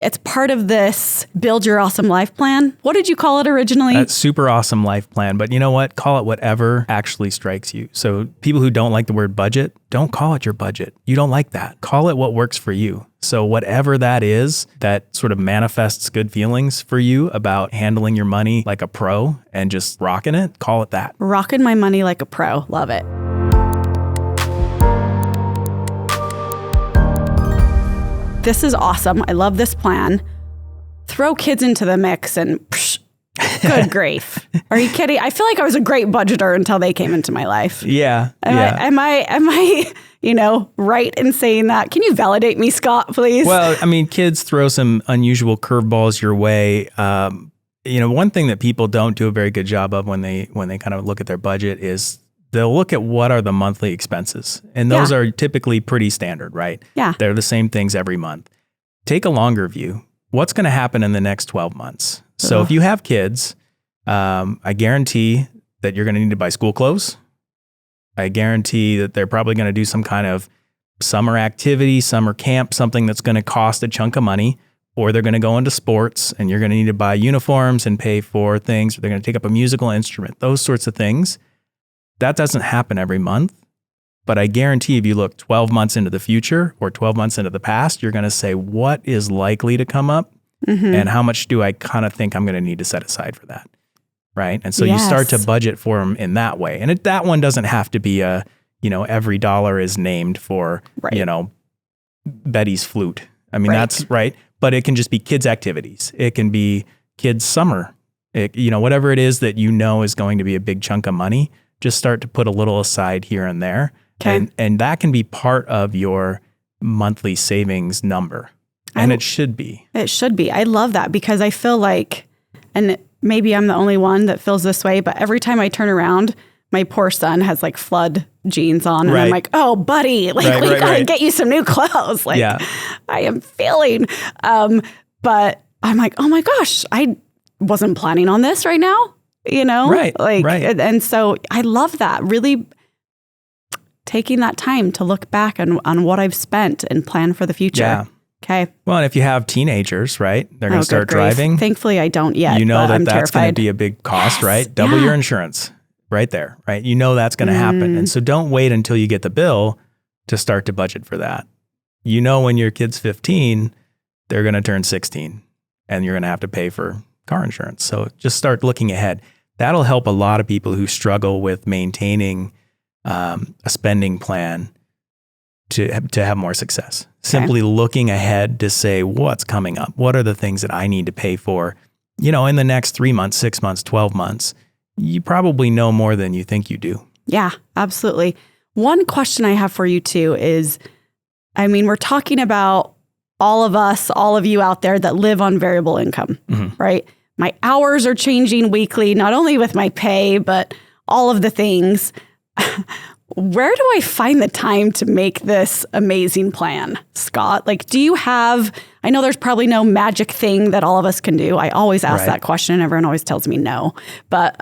It's part of this Build Your Awesome Life plan. What did you call it originally? That's Super Awesome Life Plan. But you know what? Call it whatever actually strikes you. So people who don't like the word budget, don't call it your budget. You don't like that. Call it what works for you. So whatever that is that sort of manifests good feelings for you about handling your money like a pro and just rocking it, call it that. Rocking my money like a pro. Love it. This is awesome. I love this plan. Throw kids into the mix and good grief. Are you kidding? I feel like I was a great budgeter until they came into my life. Yeah. Am I, right in saying that? Can you validate me, Scott, please? Well, I mean, kids throw some unusual curveballs your way. One thing that people don't do a very good job of when they kind of look at their budget is they'll look at what are the monthly expenses. And those are typically pretty standard, right? Yeah. They're the same things every month. Take a longer view. What's going to happen in the next 12 months? So if you have kids, I guarantee that you're going to need to buy school clothes. I guarantee that they're probably going to do some kind of summer activity, summer camp, something that's going to cost a chunk of money, or they're going to go into sports and you're going to need to buy uniforms and pay for things, or they're going to take up a musical instrument, those sorts of things. That doesn't happen every month, but I guarantee if you look 12 months into the future or 12 months into the past, you're going to say, what is likely to come up and how much do I kind of think I'm going to need to set aside for that, right? And so you start to budget for them in that way. And that one doesn't have to be every dollar is named for, Betty's flute. I mean, that's right. But it can just be kids' activities. It can be kids' summer. Whatever it is that is going to be a big chunk of money, just start to put a little aside here and there. Okay. And that can be part of your monthly savings number. And it should be. It should be. I love that because I feel like, and maybe I'm the only one that feels this way, but every time I turn around, my poor son has like flood jeans on. And I'm like, oh, buddy, we got to get you some new clothes. I am failing. But I'm like, oh my gosh, I wasn't planning on this right now. And so I love that, really taking that time to look back on what I've spent and plan for the future. Yeah. Okay. Well, and if you have teenagers, right, they're going to start driving. Thankfully, I don't yet. That's going to be a big cost, right? Double your insurance right there, right? That's going to happen. And so don't wait until you get the bill to start to budget for that. When your kid's 15, they're going to turn 16 and you're going to have to pay for car insurance. So just start looking ahead. That'll help a lot of people who struggle with maintaining a spending plan to have more success. Simply looking ahead to say, what's coming up? What are the things that I need to pay for? In the next 3 months, 6 months, 12 months, you probably know more than you think you do. Yeah, absolutely. One question I have for you too is, we're talking about all of you out there that live on variable income, right? My hours are changing weekly, not only with my pay, but all of the things. Where do I find the time to make this amazing plan, Scott? Do you have, I know there's probably no magic thing that all of us can do. I always ask that question and everyone always tells me no. But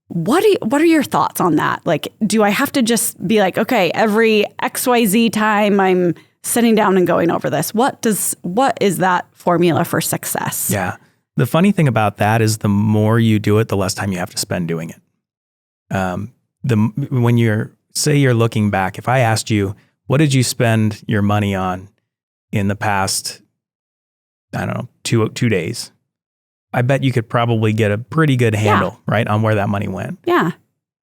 what are your thoughts on that? Do I have to just be like, okay, every XYZ time I'm sitting down and going over this? What is that formula for success? Yeah. The funny thing about that is the more you do it, the less time you have to spend doing it. When you're looking back, if I asked you, what did you spend your money on in the past, I don't know, two days? I bet you could probably get a pretty good handle, right, on where that money went. Yeah.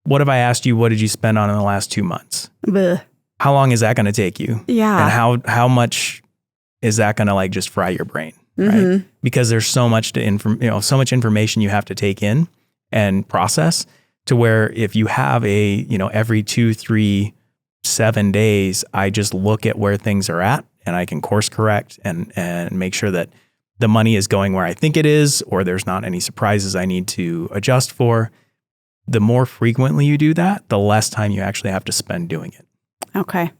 What if I asked you, what did you spend on in the last 2 months? Blech. How long is that going to take you? Yeah. And how much is that going to just fry your brain? Right? Because there's so much so much information you have to take in and process, to where if you have every 2, 3, 7 days, I just look at where things are at and I can course correct and make sure that the money is going where I think it is, or there's not any surprises I need to adjust for. The more frequently you do that, the less time you actually have to spend doing it. Okay.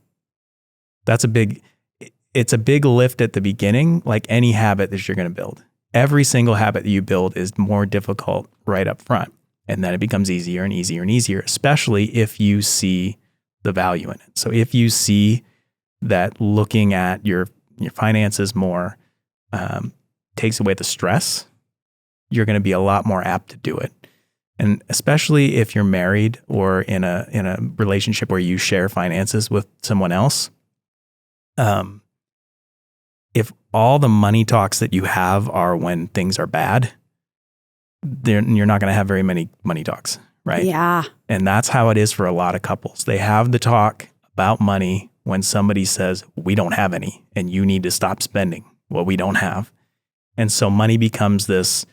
It's a big lift at the beginning, like any habit that you're going to build. Every single habit that you build is more difficult right up front. And then it becomes easier and easier and easier, especially if you see the value in it. So if you see that looking at your finances more takes away the stress, you're going to be a lot more apt to do it. And especially if you're married or in a relationship where you share finances with someone else, if all the money talks that you have are when things are bad, then you're not going to have very many money talks, right? Yeah. And that's how it is for a lot of couples. They have the talk about money when somebody says, we don't have any and you need to stop spending what we don't have. And so money becomes this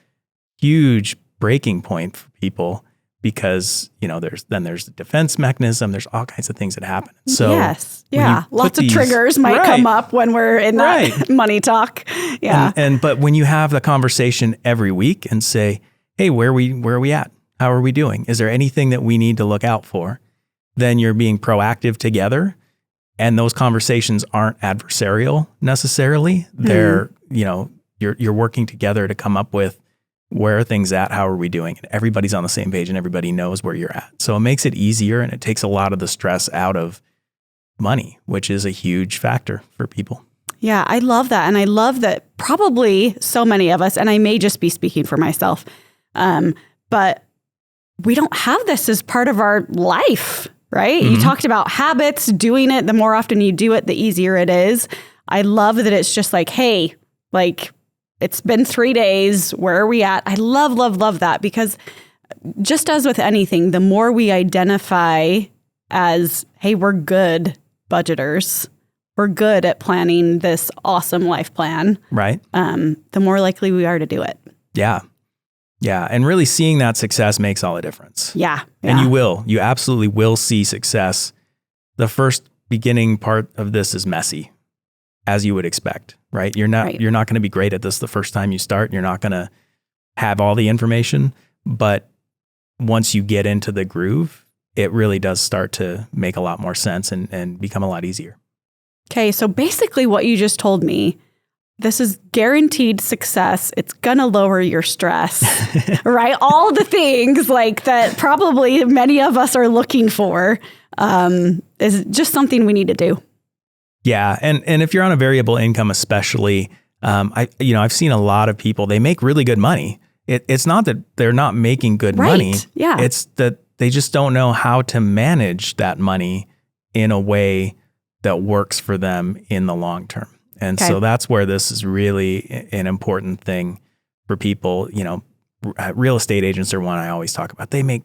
huge breaking point for people because, there's the defense mechanism. There's all kinds of things that happen. So yes. Yeah. Lots of triggers might come up when we're in that money talk. Yeah. But when you have the conversation every week and say, hey, where are we at? How are we doing? Is there anything that we need to look out for? Then you're being proactive together. And those conversations aren't adversarial necessarily. They're, you're working together to come up with where are things at? How are we doing? And everybody's on the same page and everybody knows where you're at. So it makes it easier and it takes a lot of the stress out of money, which is a huge factor for people. Yeah, I love that. And I love that probably so many of us, and I may just be speaking for myself, but we don't have this as part of our life, right? Mm-hmm. You talked about habits, doing it. The more often you do it, the easier it is. I love that it's just like, hey, it's been 3 days. Where are we at? I love, love, love that, because just as with anything, the more we identify as, hey, we're good budgeters, we're good at planning this awesome life plan, right? The more likely we are to do it. Yeah. Yeah. And really seeing that success makes all the difference. Yeah. And you absolutely will see success. The first beginning part of this is messy, as you would expect, right? You're not going to be great at this the first time you start. You're not going to have all the information, but once you get into the groove, it really does start to make a lot more sense and become a lot easier. Okay. So basically what you just told me, this is guaranteed success. It's going to lower your stress, right? All the things that probably many of us are looking for is just something we need to do. Yeah. And if you're on a variable income, especially, I've seen a lot of people, they make really good money. It's not that they're not making good money. Yeah. It's that they just don't know how to manage that money in a way that works for them in the long term. And so that's where this is really an important thing for people. Real estate agents are one I always talk about. They make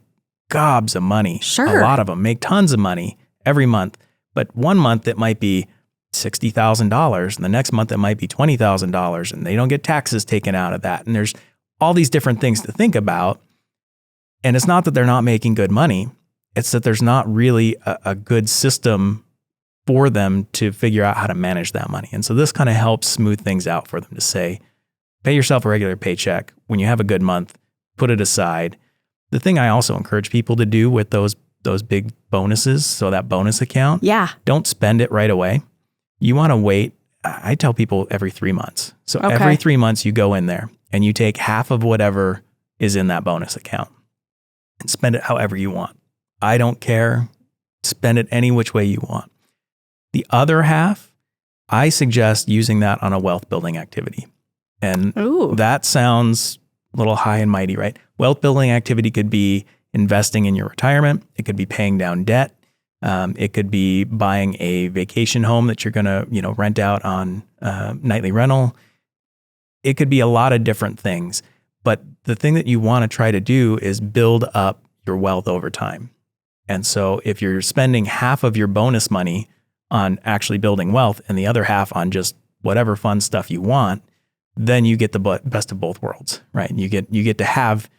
gobs of money. Sure. A lot of them make tons of money every month. But one month it might be $60,000 and the next month it might be $20,000 and they don't get taxes taken out of that. And there's all these different things to think about. And it's not that they're not making good money. It's that there's not really a good system for them to figure out how to manage that money. And so this kind of helps smooth things out for them to say, pay yourself a regular paycheck. When you have a good month, put it aside. The thing I also encourage people to do with those big bonuses, so that bonus account, don't spend it right away. You want to wait. I tell people every 3 months. So every 3 months you go in there and you take half of whatever is in that bonus account and spend it however you want. I don't care. Spend it any which way you want. The other half, I suggest using that on a wealth building activity. And that sounds a little high and mighty, right? Wealth building activity could be investing in your retirement. It could be paying down debt. It could be buying a vacation home that you're going to, rent out on nightly rental. It could be a lot of different things. But the thing that you want to try to do is build up your wealth over time. And so if you're spending half of your bonus money on actually building wealth and the other half on just whatever fun stuff you want, then you get the best of both worlds, right? And you get to have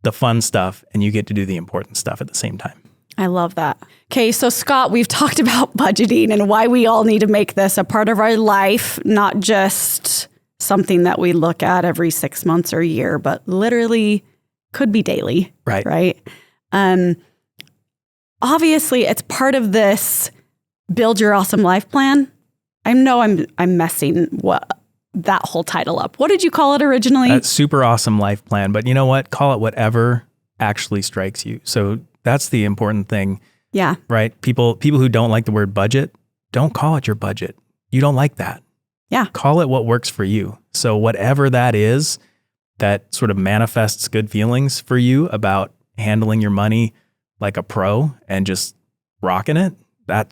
the fun stuff and you get to do the important stuff at the same time. I love that. Okay, so Scott, we've talked about budgeting and why we all need to make this a part of our life, not just something that we look at every 6 months or a year, but literally could be daily. Right. Obviously, it's part of this Build Your Awesome Life plan. I know I'm messing that whole title up. What did you call it originally? That's Super Awesome Life Plan. But you know what? Call it whatever actually strikes you. So that's the important thing. Yeah. Right? People who don't like the word budget, don't call it your budget. You don't like that. Yeah. Call it what works for you. So whatever that is that sort of manifests good feelings for you about handling your money like a pro and just rocking it,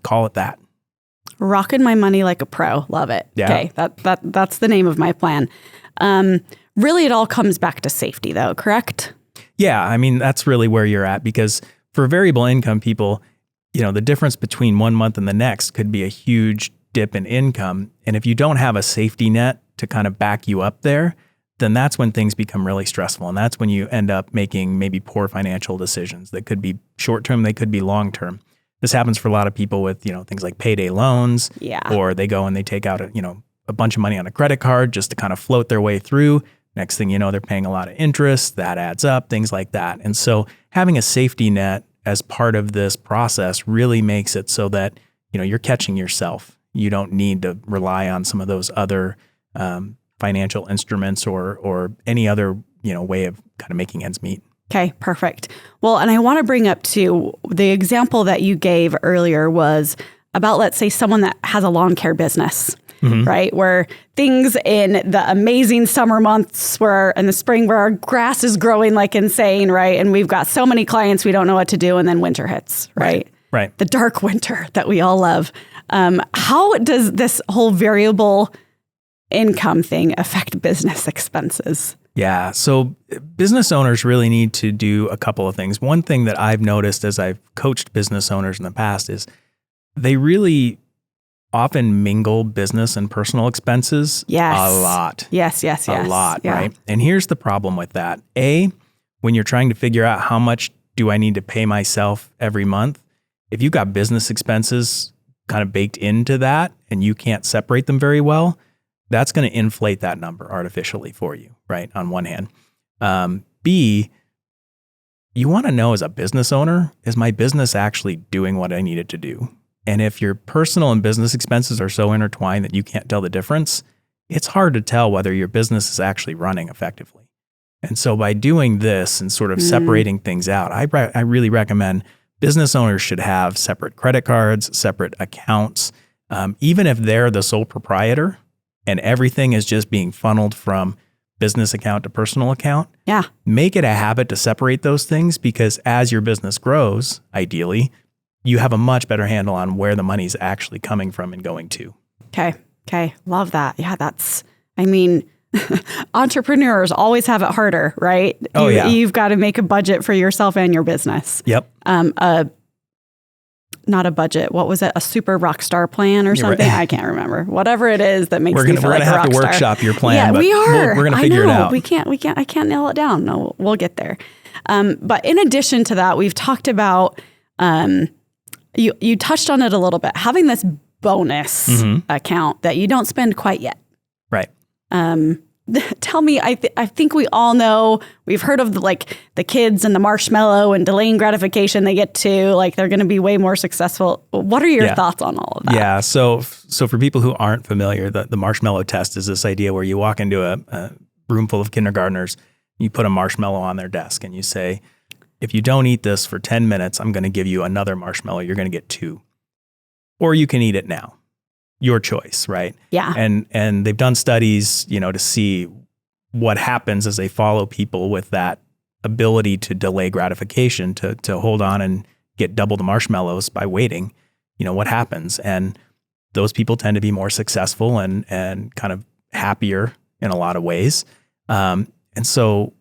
call it that. Rocking my money like a pro. Love it. Yeah. Okay. That's the name of my plan. Really, it all comes back to safety though, correct? Yeah. I mean, that's really where you're at, because for variable income people, the difference between 1 month and the next could be a huge dip in income. And if you don't have a safety net to kind of back you up there, then that's when things become really stressful. And that's when you end up making maybe poor financial decisions that could be short-term, they could be long-term. This happens for a lot of people with, things like payday loans, or they go and they take out a bunch of money on a credit card just to kind of float their way through. Next thing you know, they're paying a lot of interest, that adds up, things like that. And so having a safety net as part of this process really makes it so that, you're catching yourself. You don't need to rely on some of those other financial instruments or any other, way of kind of making ends meet. Okay, perfect. Well, and I want to bring up too, the example that you gave earlier was about, let's say, someone that has a lawn care business, right? Where things in the amazing summer months in the spring where our grass is growing like insane, right? And we've got so many clients, we don't know what to do. And then winter hits, right? Right. The dark winter that we all love. How does this whole variable income thing affect business expenses? Yeah. So business owners really need to do a couple of things. One thing that I've noticed as I've coached business owners in the past is they really often mingle business and personal expenses a lot. Yes. A lot, right? And here's the problem with that. When you're trying to figure out how much do I need to pay myself every month, if you've got business expenses kind of baked into that and you can't separate them very well, that's going to inflate that number artificially for you, right? On one hand. B, you want to know as a business owner, is my business actually doing what I need it to do? And if your personal and business expenses are so intertwined that you can't tell the difference, it's hard to tell whether your business is actually running effectively. And so by doing this and sort of separating things out, I really recommend business owners should have separate credit cards, separate accounts, even if they're the sole proprietor and everything is just being funneled from business account to personal account. Yeah. Make it a habit to separate those things, because as your business grows, ideally, you have a much better handle on where the money's actually coming from and going to. Okay. Love that. Yeah, entrepreneurs always have it harder, right? You've got to make a budget for yourself and your business. Yep. Not a budget. What was it? A super rock star plan or something? Right. I can't remember. Whatever it is that makes me feel like a rock star. We're going to have to workshop your plan. Yeah, but we are. We're going to figure it out. We can't. I can't nail it down. No, we'll get there. But in addition to that, we've talked about, you touched on it a little bit, having this bonus account that you don't spend quite yet. Right. Tell me, I think we all know, we've heard of the kids and the marshmallow and delaying gratification they get to, they're going to be way more successful. What are your thoughts on all of that? Yeah. So for people who aren't familiar, the marshmallow test is this idea where you walk into a room full of kindergartners, you put a marshmallow on their desk and you say, if you don't eat this for 10 minutes, I'm going to give you another marshmallow. You're going to get 2. Or you can eat it now. Your choice, right? Yeah. And they've done studies, to see what happens as they follow people with that ability to delay gratification, to hold on and get double the marshmallows by waiting, what happens. And those people tend to be more successful and kind of happier in a lot of ways. And so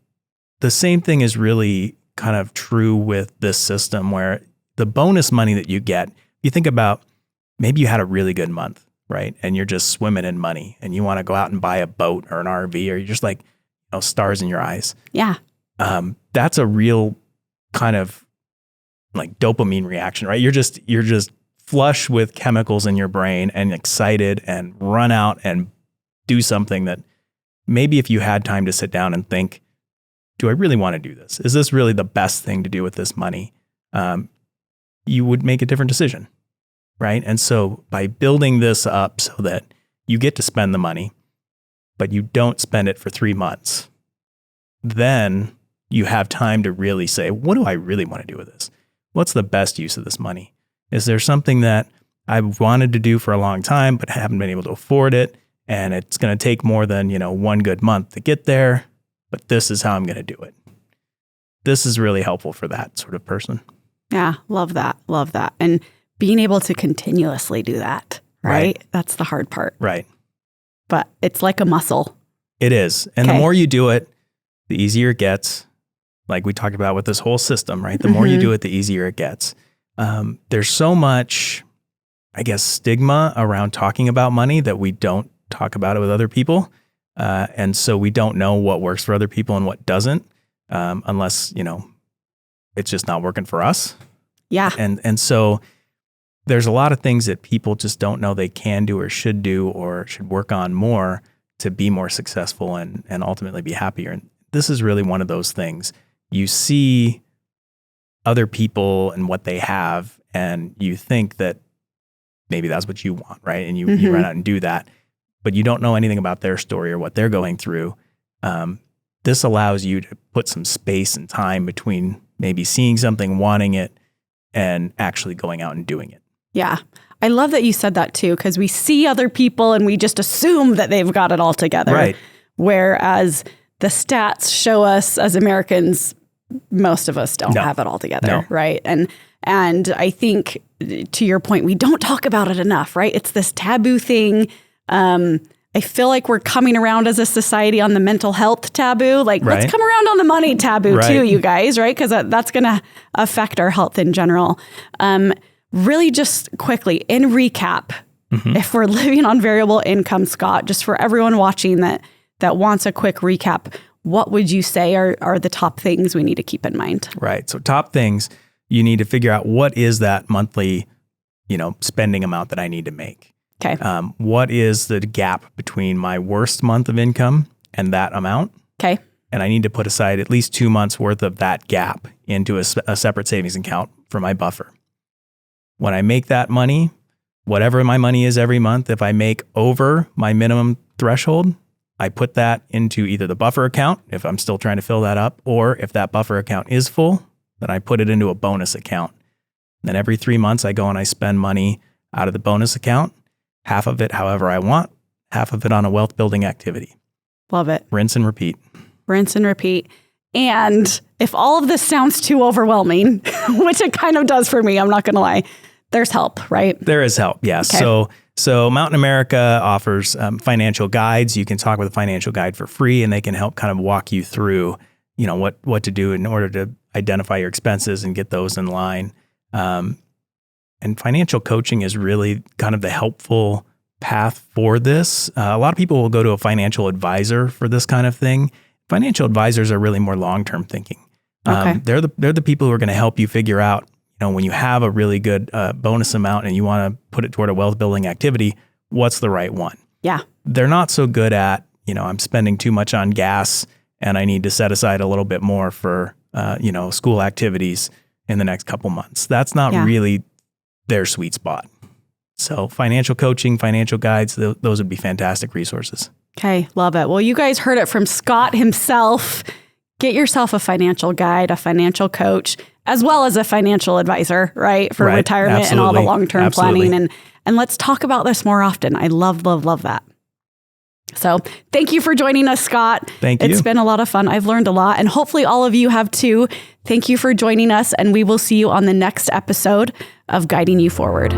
the same thing is really kind of true with this system, where the bonus money that you get, you think about, maybe you had a really good month, right? And you're just swimming in money and you want to go out and buy a boat or an RV, or you're just stars in your eyes. Yeah. That's a real kind of dopamine reaction, right? You're just flush with chemicals in your brain and excited and run out and do something that maybe if you had time to sit down and think, do I really want to do this? Is this really the best thing to do with this money? You would make a different decision. Right. And so by building this up so that you get to spend the money, but you don't spend it for 3 months, then you have time to really say, what do I really want to do with this? What's the best use of this money? Is there something that I've wanted to do for a long time, but haven't been able to afford it? and it's going to take more than, one good month to get there, but this is how I'm going to do it. This is really helpful for that sort of person. Yeah, love that. Love that. And being able to continuously do that, right? That's the hard part. Right. But it's like a muscle. It is. And the more you do it, the easier it gets. Like we talked about with this whole system, right? The more you do it, the easier it gets. There's so much, I guess, stigma around talking about money that we don't talk about it with other people. And so we don't know what works for other people and what doesn't, unless, it's just not working for us. Yeah. And so there's a lot of things that people just don't know they can do or should work on more to be more successful and ultimately be happier. And this is really one of those things. You see other people and what they have, and you think that maybe that's what you want, right? And you run out and do that, but you don't know anything about their story or what they're going through. This allows you to put some space and time between maybe seeing something, wanting it, and actually going out and doing it. Yeah. I love that you said that too, because we see other people and we just assume that they've got it all together. Right. Whereas the stats show us as Americans, most of us don't have it all together. Right. And I think to your point, we don't talk about it enough, right? It's this taboo thing. I feel like we're coming around as a society on the mental health taboo. Like, let's come around on the money taboo too, you guys, right? Because that's going to affect our health in general. Really just quickly, in recap, if we're living on variable income, Scott, just for everyone watching that wants a quick recap, what would you say are the top things we need to keep in mind? Right. So top things, you need to figure out what is that monthly, spending amount that I need to make. Okay. What is the gap between my worst month of income and that amount? Okay. And I need to put aside at least 2 months worth of that gap into a separate savings account for my buffer. When I make that money, whatever my money is every month, if I make over my minimum threshold, I put that into either the buffer account, if I'm still trying to fill that up, or if that buffer account is full, then I put it into a bonus account. Then every 3 months, I go and I spend money out of the bonus account, half of it however I want, half of it on a wealth building activity. Love it. Rinse and repeat. Rinse and repeat. And if all of this sounds too overwhelming, which it kind of does for me, I'm not going to lie, there's help, right? There is help, yes. Okay. So Mountain America offers financial guides. You can talk with a financial guide for free, and they can help kind of walk you through, what to do in order to identify your expenses and get those in line. And financial coaching is really kind of the helpful path for this. A lot of people will go to a financial advisor for this kind of thing. Financial advisors are really more long-term thinking. Okay. They're the people who are going to help you figure out, when you have a really good bonus amount and you want to put it toward a wealth building activity, what's the right one? Yeah. They're not so good at, I'm spending too much on gas and I need to set aside a little bit more for, school activities in the next couple months. That's not really their sweet spot. So financial coaching, financial guides, those would be fantastic resources. Okay, love it. Well, you guys heard it from Scott himself. Get yourself a financial guide, a financial coach, as well as a financial advisor, right? For retirement and all the long-term planning. And let's talk about this more often. I love that. So thank you for joining us, Scott. Thank you. It's been a lot of fun. I've learned a lot, and hopefully all of you have too. Thank you for joining us, and we will see you on the next episode of Guiding You Forward.